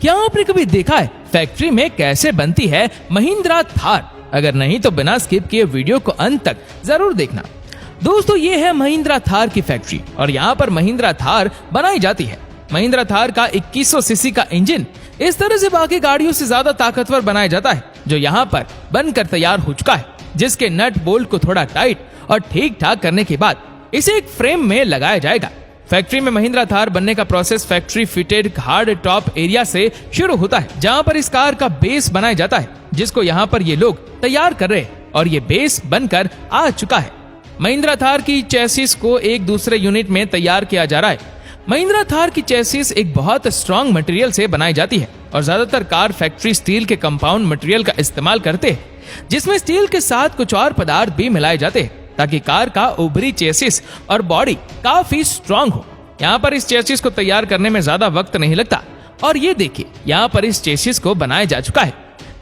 क्या आपने कभी देखा है फैक्ट्री में कैसे बनती है महिंद्रा थार? अगर नहीं तो बिना स्किप किए वीडियो को अंत तक जरूर देखना। दोस्तों, ये है महिंद्रा थार की फैक्ट्री और यहाँ पर महिंद्रा थार बनाई जाती है। महिंद्रा थार का 2100 सीसी का इंजन इस तरह से बाकी गाड़ियों से ज्यादा ताकतवर बनाया जाता है, जो यहाँ पर बनकर तैयार हो चुका है, जिसके नट बोल्ट को थोड़ा टाइट और ठीक ठाक करने के बाद इसे एक फ्रेम में लगाया जाएगा। फैक्ट्री में महिंद्रा थार बनने का process factory fitted hard top area से शुरू होता है, जहां पर इस कार का बेस बनाया जाता है, जिसको यहां पर ये लोग तैयार कर रहे हैं और ये बेस बनकर आ चुका है। महिंद्रा थार की चेसिस को एक दूसरे यूनिट में तैयार किया जा रहा है। महिंद्रा थार की चेसिस एक बहुत स्ट्रॉन्ग मटेरियल से बनाई जाती है और ज्यादातर कार फैक्ट्री स्टील के कंपाउंड मटेरियल का इस्तेमाल करते हैं, जिसमें स्टील के साथ कुछ और पदार्थ भी मिलाए जाते हैं ताकि कार का ऊपरी चेसिस और बॉडी काफी स्ट्रॉन्ग हो। यहाँ पर इस चेसिस को तैयार करने में ज्यादा वक्त नहीं लगता और ये देखिए यहाँ पर इस चेसिस को बनाया जा चुका है।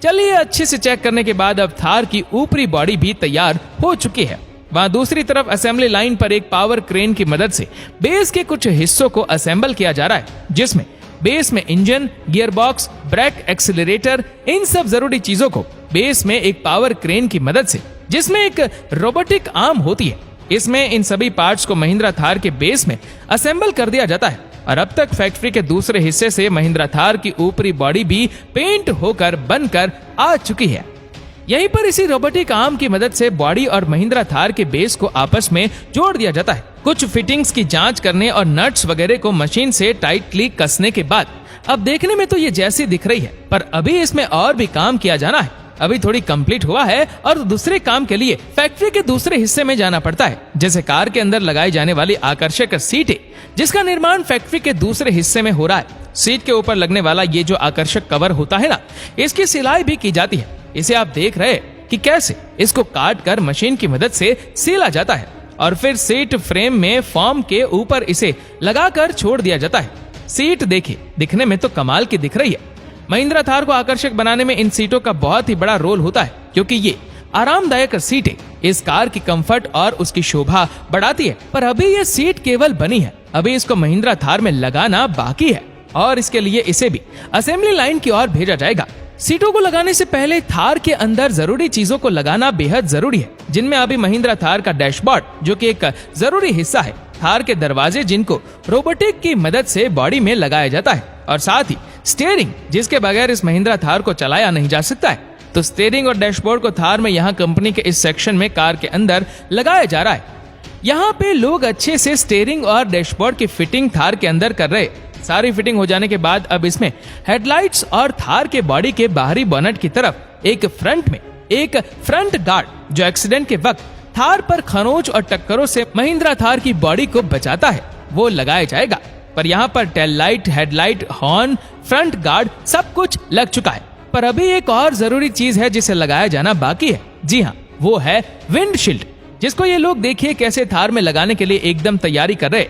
चलिए अच्छे से चेक करने के बाद अब थार की ऊपरी बॉडी भी तैयार हो चुकी है। वहाँ दूसरी तरफ असेंबली लाइन पर एक पावर क्रेन की मदद से बेस के कुछ हिस्सों को असेंबल किया जा रहा है, जिसमें बेस में engine, gear box, brake, accelerator, इन सब जरूरी चीजों को बेस में एक पावर क्रेन की मदद से, जिसमें एक रोबोटिक आर्म होती है, इसमें इन सभी पार्ट्स को महिंद्रा थार के बेस में असेंबल कर दिया जाता है। और अब तक फैक्ट्री के दूसरे हिस्से से महिंद्रा थार की ऊपरी बॉडी भी पेंट होकर बनकर आ चुकी है। यहीं पर इसी रोबोटिक आर्म की मदद से बॉडी और महिंद्रा थार के बेस को आपस में जोड़ दिया जाता है। कुछ फिटिंग्स की जांच करने और नट्स वगैरह को मशीन से टाइटली कसने के बाद अब देखने में तो ये जैसी दिख रही है, पर अभी इसमें और भी काम किया जाना है। अभी थोड़ी कंप्लीट हुआ है और दूसरे काम के लिए फैक्ट्री के दूसरे हिस्से में जाना पड़ता है, जैसे कार के अंदर लगाई जाने वाली आकर्षक सीटें, जिसका निर्माण फैक्ट्री के दूसरे हिस्से में हो रहा है। सीट के ऊपर लगने वाला ये जो आकर्षक कवर होता है ना, इसकी सिलाई भी की जाती है। इसे आप देख रहे हैं कि कैसे इसको काट कर मशीन की मदद से सिला जाता है और फिर सीट फ्रेम में फॉर्म के ऊपर इसे लगाकर छोड़ दिया जाता है। सीट देखिए, दिखने में तो कमाल की दिख रही है। महिंद्रा थार को आकर्षक बनाने में इन सीटों का बहुत ही बड़ा रोल होता है, क्योंकि ये आरामदायक सीटें इस कार की कंफर्ट और उसकी शोभा बढ़ाती है। पर अभी ये सीट केवल बनी है, अभी इसको महिंद्रा थार में लगाना बाकी है और इसके लिए इसे भी असेंबली लाइन की ओर भेजा जाएगा। सीटों को लगाने से पहले थार के अंदर जरूरी चीजों को लगाना बेहद जरूरी है, जिनमें अभी महिंद्रा थार का डैशबोर्ड, जो कि एक जरूरी हिस्सा है, थार के दरवाजे, जिनको रोबोटिक की मदद से बॉडी में लगाया जाता है, और साथ ही स्टीयरिंग, जिसके बगैर इस महिंद्रा थार को चलाया नहीं जा सकता है। तो स्टीयरिंग और डैशबोर्ड को थार में यहाँ कंपनी के इस सेक्शन में कार के अंदर लगाया जा रहा है। यहाँ पे लोग अच्छे से स्टीयरिंग और डैशबोर्ड की फिटिंग थार के अंदर कर रहे हैं। सारी फिटिंग हो जाने के बाद अब इसमें हेडलाइट्स और थार के बॉडी के बाहरी बोनट की तरफ एक फ्रंट में एक फ्रंट गार्ड, जो एक्सीडेंट के वक्त थार पर खरोंच और टक्करों से महिंद्रा थार की बॉडी को बचाता है, वो लगाया जाएगा। पर यहाँ पर tail light, headlight, horn, front guard सब कुछ लग चुका है। पर अभी एक और जरूरी चीज है जिसे लगाया जाना बाकी है। जी हाँ, वो है विंडशील्ड, जिसको ये लोग देखिए कैसे थार में लगाने के लिए एकदम तैयारी कर रहे।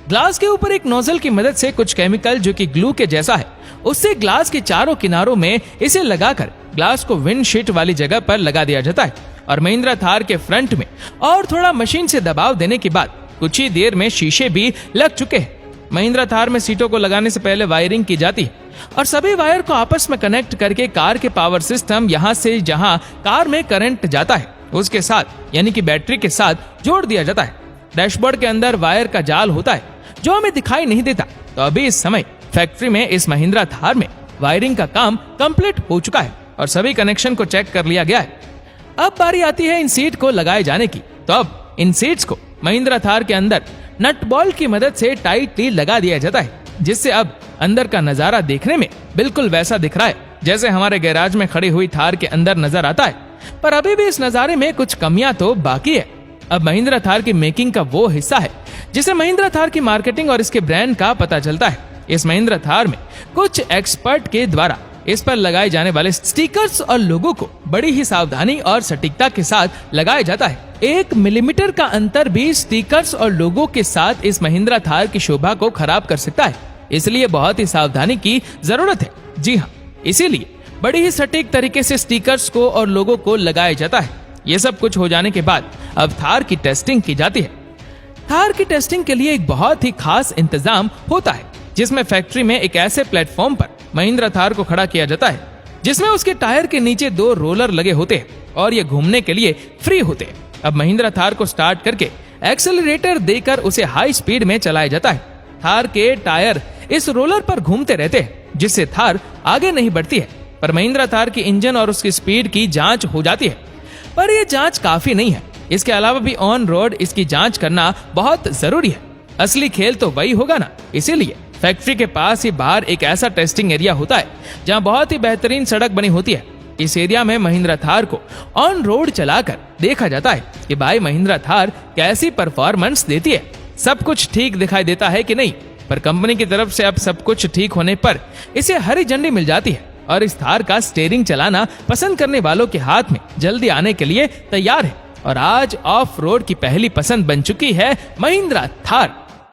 ग्लास के ऊपर एक नोजल की मदद से कुछ केमिकल, जो कि ग्लू के जैसा है, उससे ग्लास के चारों किनारों में इसे लगाकर ग्लास को विंडशीट वाली जगह पर लगा दिया जाता है और महिंद्रा थार के फ्रंट में और थोड़ा मशीन से दबाव देने के बाद कुछ ही देर में शीशे भी लग चुके हैं। महिंद्रा थार में सीटों को लगाने से पहले वायरिंग की जाती है और सभी वायर को आपस में कनेक्ट करके कार के पावर सिस्टम, यहाँ से जहाँ कार में करंट जाता है उसके साथ, यानी कि बैटरी के साथ जोड़ दिया जाता है। डैशबोर्ड के अंदर वायर का जाल होता है जो हमें दिखाई नहीं देता। तो अभी इस समय फैक्ट्री में इस महिंद्रा थार में वायरिंग का काम कंप्लीट हो चुका है और सभी कनेक्शन को चेक कर लिया गया है। अब बारी आती है इन सीट को लगाए जाने की। तो अब इन सीट्स को महिंद्रा थार के अंदर नट बॉल्ट की मदद से टाइटली लगा दिया जाता है, जिससे अब अंदर का नजारा देखने में बिल्कुल वैसा दिख रहा है जैसे हमारे गैराज में खड़ी हुई थार के अंदर नजर आता है। पर अभी भी इस नजारे में कुछ कमियां तो बाकी है। अब महिंद्रा थार की मेकिंग का वो हिस्सा है जिसे महिंद्रा थार की मार्केटिंग और इसके ब्रांड का पता चलता है। इस महिंद्रा थार में कुछ एक्सपर्ट के द्वारा इस पर लगाए जाने वाले स्टिकर्स और लोगों को बड़ी ही सावधानी और सटीकता के साथ लगाया जाता है। 1 मिलीमीटर का अंतर भी स्टिकर्स और लोगों के साथ इस महिंद्रा थार की शोभा को खराब कर सकता है, इसलिए बहुत ही सावधानी की जरूरत है। जी हाँ, इसीलिए बड़ी ही सटीक तरीके से स्टिकर्स को और लोगों को लगाया जाता है। ये सब कुछ हो जाने के बाद अब थार की टेस्टिंग की जाती है। थार की टेस्टिंग के लिए एक बहुत ही खास इंतजाम होता है, जिसमें फैक्ट्री में एक ऐसे प्लेटफॉर्म पर महिंद्रा थार को खड़ा किया जाता है, जिसमें उसके टायर के नीचे 2 रोलर लगे होते हैं और ये घूमने के लिए फ्री होते हैं। अब महिंद्रा थार को स्टार्ट करके एक्सेलरेटर देकर उसे हाई स्पीड में चलाया जाता है। थार के टायर इस रोलर पर घूमते रहते हैं, जिससे थार आगे नहीं बढ़ती है। पर महिंद्रा थार की इंजन और उसकी स्पीड की जांच हो जाती है, पर यह जांच काफी नहीं है। इसके अलावा भी ऑन रोड इसकी जांच करना बहुत जरूरी है। असली खेल तो वही होगा ना, इसीलिए फैक्ट्री के पास ही बाहर एक ऐसा टेस्टिंग एरिया होता है जहां बहुत ही बेहतरीन सड़क बनी होती है। इस एरिया में महिंद्रा थार को ऑन रोड चलाकर देखा जाता है कि भाई महिंद्रा थार कैसी परफॉर्मेंस देती है, सब कुछ ठीक दिखाई देता है कि नहीं। पर कंपनी की तरफ से अब सब कुछ ठीक होने पर इसे हरी झंडी मिल जाती है और इस थार का स्टीयरिंग चलाना पसंद करने वालों के हाथ में जल्दी आने के लिए तैयार है। और आज ऑफ रोड की पहली पसंद बन चुकी है महिंद्रा थार।